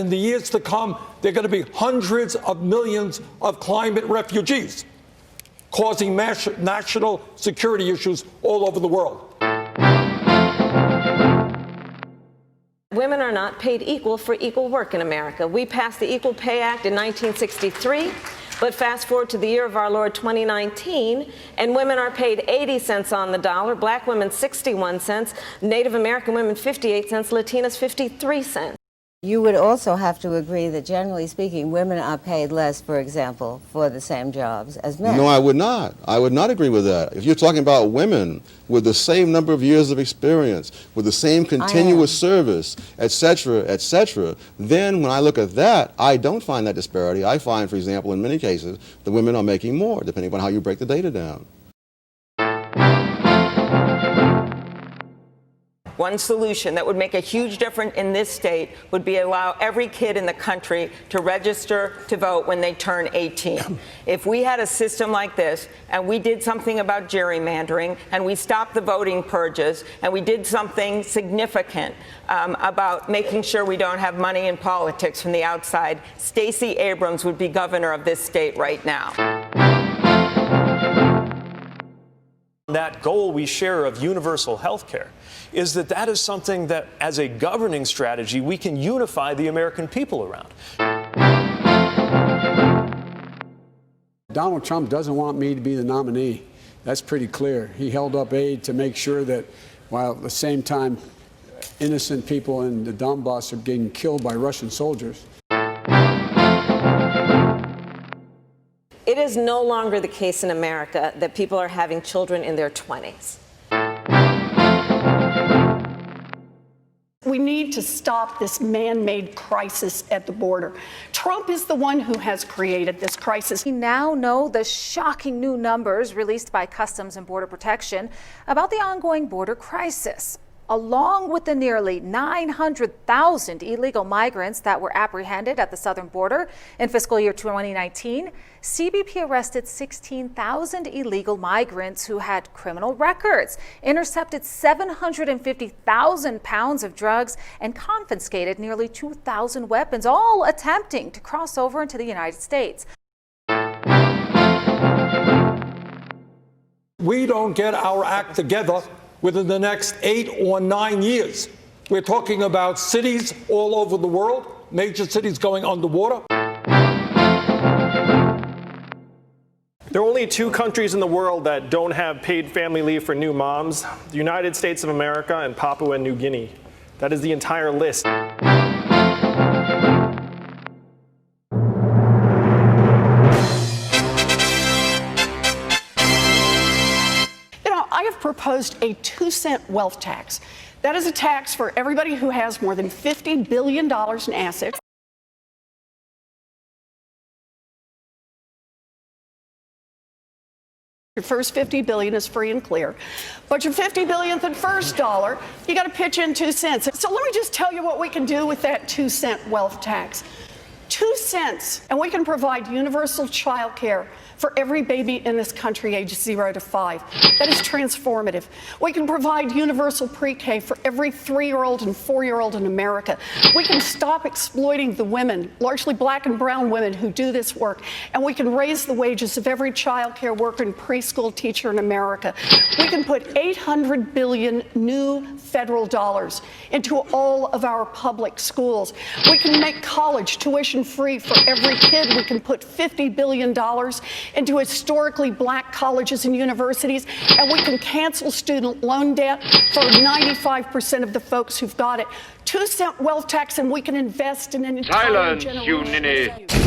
In the years to come, there are going to be hundreds of millions of climate refugees, causing national security issues all over the world. Women are not paid equal for equal work in America. We passed the Equal Pay Act in 1963, but fast forward to the year of our Lord 2019, and women are paid 80 cents on the dollar, black women 61 cents, Native American women 58 cents, Latinas 53 cents. You would also have to agree that, generally speaking, women are paid less, for example, for the same jobs as men. No, I would not. I would not agree with that. If you're talking about women with the same number of years of experience, with the same continuous service, et cetera, then when I look at that, I don't find that disparity. I find, for example, in many cases, the women are making more, depending upon how you break the data down. One solution that would make a huge difference in this state would be allow every kid in the country to register to vote when they turn 18. If we had a system like this and we did something about gerrymandering and we stopped the voting purges and we did something significant about making sure we don't have money in politics from the outside, Stacey Abrams would be governor of this state right now. That goal we share of universal health care is that is something that, as a governing strategy, we can unify the American people around. Donald Trump doesn't want me to be the nominee. That's pretty clear. He held up aid to make sure that, while at the same time innocent people in the Donbass are getting killed by Russian soldiers. It is no longer the case in America that people are having children in their 20s. We need to stop this man-made crisis at the border. Trump is the one who has created this crisis. We now know the shocking new numbers released by Customs and Border Protection about the ongoing border crisis. Along with the nearly 900,000 illegal migrants that were apprehended at the southern border in fiscal year 2019, CBP arrested 16,000 illegal migrants who had criminal records, intercepted 750,000 pounds of drugs, and confiscated nearly 2,000 weapons, all attempting to cross over into the United States. We don't get our act together within the next 8 or 9 years. We're talking about cities all over the world, major cities going underwater. There are only 2 countries in the world that don't have paid family leave for new moms: the United States of America and Papua New Guinea. That is the entire list. I have proposed a 2-cent wealth tax. That is a tax for everybody who has more than $50 billion in assets. Your first $50 billion is free and clear, but your 50 billionth and first dollar, you got to pitch in 2 cents. So let me just tell you what we can do with that 2-cent wealth tax. 2 cents, and we can provide universal child care for every baby in this country aged 0 to 5. That is transformative. We can provide universal pre-K for every 3-year-old and 4-year-old in America. We can stop exploiting the women, largely black and brown women, who do this work, and we can raise the wages of every child care worker and preschool teacher in America. We can put $800 billion new federal dollars into all of our public schools. We can make college tuition free for every kid. We can put $50 billion into historically black colleges and universities, and we can cancel student loan debt for 95% of the folks who've got it. 2-cent wealth tax, and we can invest in an entire generation.